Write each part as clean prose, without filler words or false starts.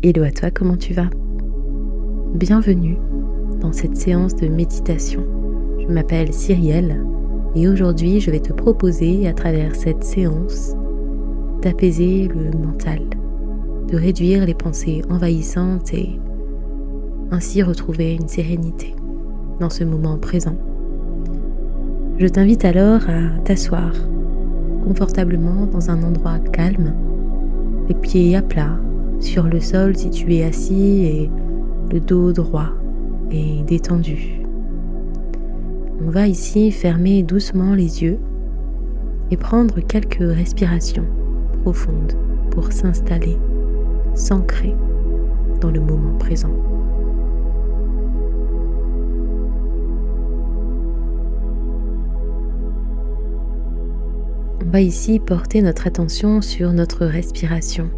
Hello à toi, comment tu vas? Bienvenue dans cette séance de méditation. Je m'appelle Cyrielle et aujourd'hui je vais te proposer à travers cette séance d'apaiser le mental, de réduire les pensées envahissantes et ainsi retrouver une sérénité dans ce moment présent. Je t'invite alors à t'asseoir confortablement dans un endroit calme, les pieds à plat sur le sol si tu es assis et le dos droit et détendu. On va ici fermer doucement les yeux et prendre quelques respirations profondes pour s'installer, s'ancrer dans le moment présent. On va ici porter notre attention sur notre respiration.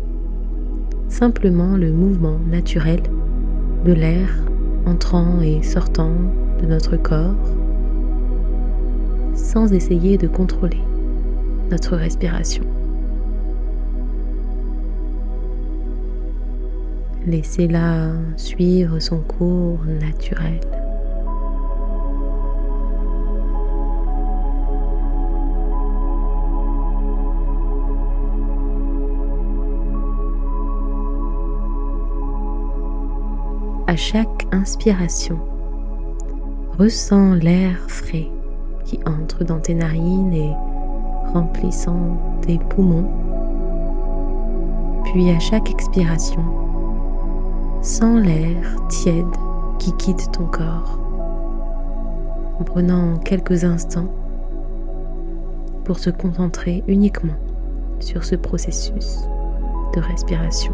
Simplement le mouvement naturel de l'air entrant et sortant de notre corps sans essayer de contrôler notre respiration. Laissez-la suivre son cours naturel. À chaque inspiration, ressens l'air frais qui entre dans tes narines et remplissant tes poumons. Puis à chaque expiration, sens l'air tiède qui quitte ton corps. En prenant quelques instants pour se concentrer uniquement sur ce processus de respiration.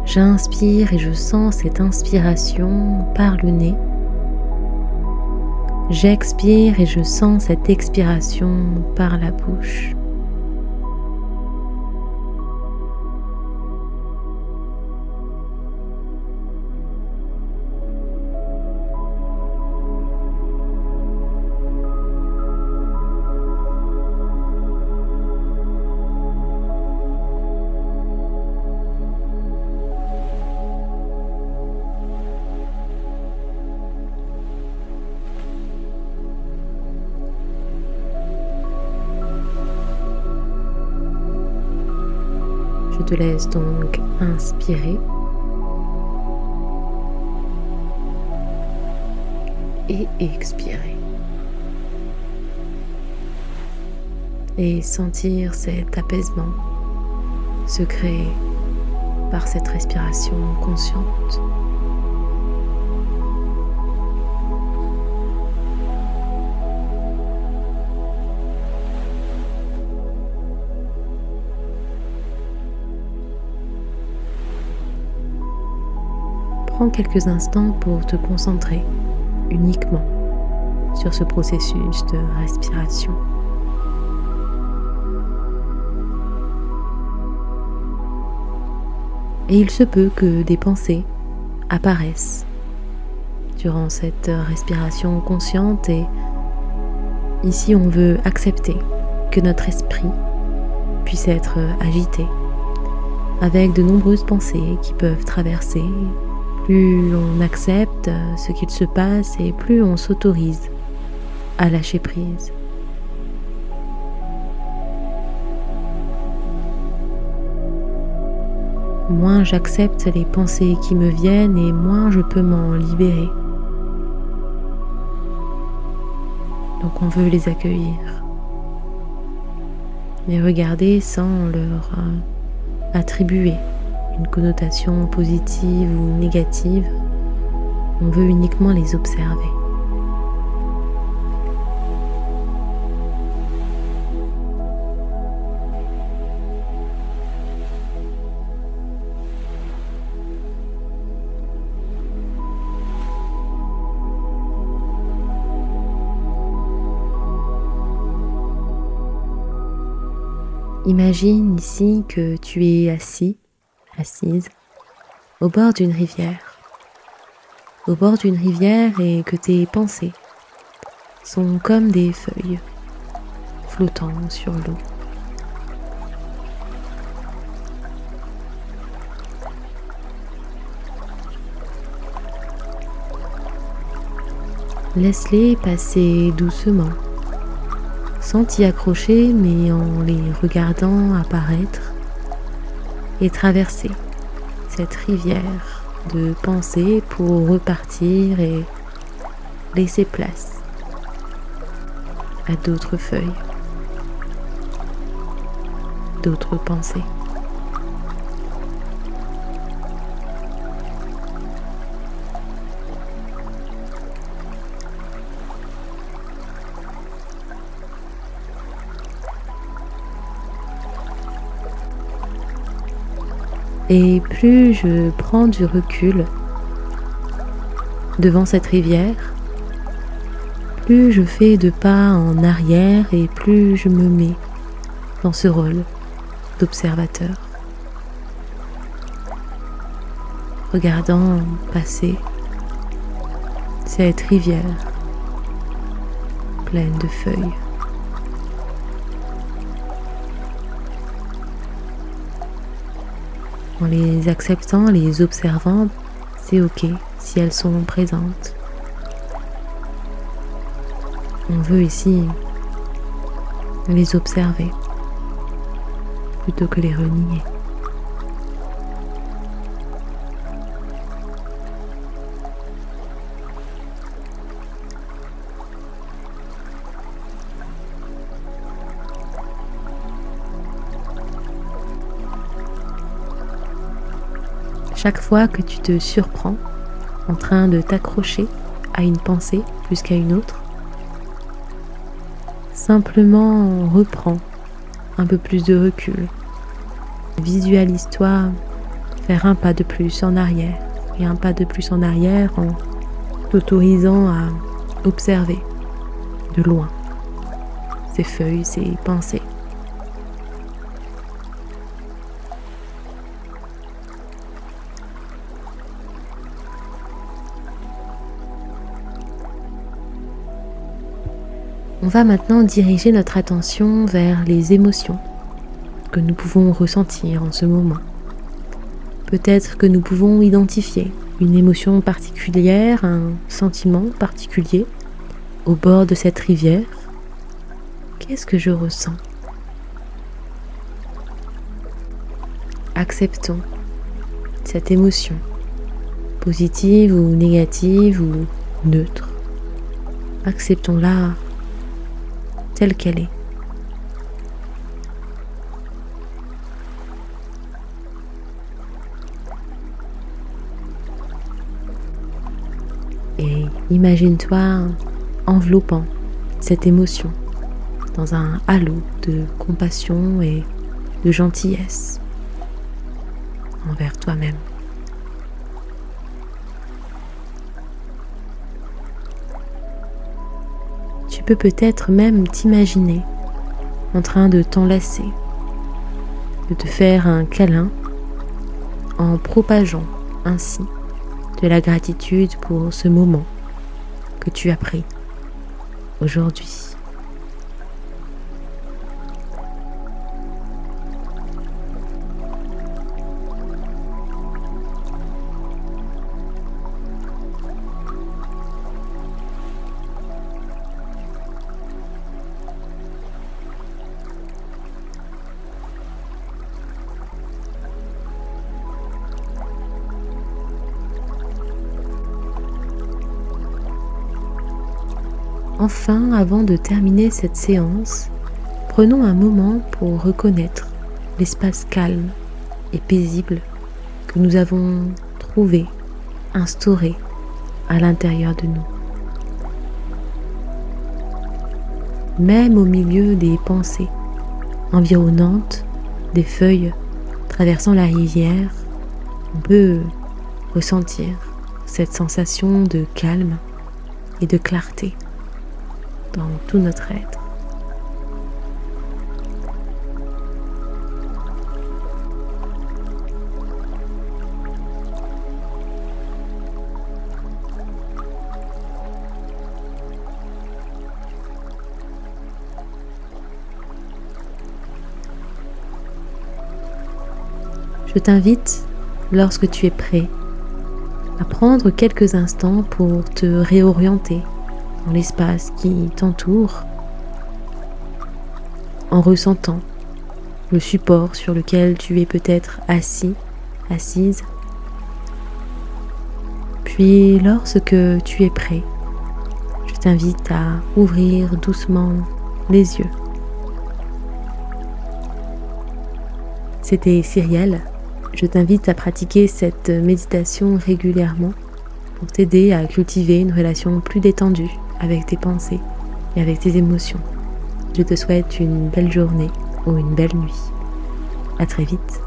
J'inspire et je sens cette inspiration par le nez. J'expire et je sens cette expiration par la bouche. Je te laisse donc inspirer et expirer. Et sentir cet apaisement se créer par cette respiration consciente. Prends quelques instants pour te concentrer uniquement sur ce processus de respiration. Et il se peut que des pensées apparaissent durant cette respiration consciente et ici on veut accepter que notre esprit puisse être agité avec de nombreuses pensées qui peuvent traverser. Plus on accepte ce qu'il se passe et plus on s'autorise à lâcher prise. Moins j'accepte les pensées qui me viennent et moins je peux m'en libérer. Donc on veut les accueillir, les regarder sans leur attribuer une connotation positive ou négative. On veut uniquement les observer. Imagine ici que tu es assis, assise, au bord d'une rivière. Au bord d'une rivière et que tes pensées sont comme des feuilles flottant sur l'eau. Laisse-les passer doucement, sans t'y accrocher, mais en les regardant apparaître et traverser cette rivière de pensée pour repartir et laisser place à d'autres feuilles, d'autres pensées. Et plus je prends du recul devant cette rivière, plus je fais de pas en arrière et plus je me mets dans ce rôle d'observateur, regardant passer cette rivière pleine de feuilles. En les acceptant, les observant, c'est ok si elles sont présentes. On veut ici les observer plutôt que les renier. Chaque fois que tu te surprends en train de t'accrocher à une pensée plus qu'à une autre, simplement reprends un peu plus de recul. Visualise-toi faire un pas de plus en arrière et un pas de plus en arrière en t'autorisant à observer de loin ces feuilles, ces pensées. On va maintenant diriger notre attention vers les émotions que nous pouvons ressentir en ce moment. Peut-être que nous pouvons identifier une émotion particulière, un sentiment particulier au bord de cette rivière. Qu'est-ce que je ressens ? Acceptons cette émotion, positive ou négative ou neutre. Acceptons-la telle qu'elle est. Et imagine-toi enveloppant cette émotion dans un halo de compassion et de gentillesse envers toi-même. Tu peux peut-être même t'imaginer en train de t'enlacer, de te faire un câlin en propageant ainsi de la gratitude pour ce moment que tu as pris aujourd'hui. Enfin, avant de terminer cette séance, prenons un moment pour reconnaître l'espace calme et paisible que nous avons trouvé, instauré à l'intérieur de nous. Même au milieu des pensées environnantes, des feuilles traversant la rivière, on peut ressentir cette sensation de calme et de clarté dans tout notre être. Je t'invite, lorsque tu es prêt, à prendre quelques instants pour te réorienter dans l'espace qui t'entoure, en ressentant le support sur lequel tu es peut-être assis, assise. Puis lorsque tu es prêt, je t'invite à ouvrir doucement les yeux. C'était Cyrielle. Je t'invite à pratiquer cette méditation régulièrement pour t'aider à cultiver une relation plus détendue avec tes pensées et avec tes émotions. Je te souhaite une belle journée ou une belle nuit. À très vite.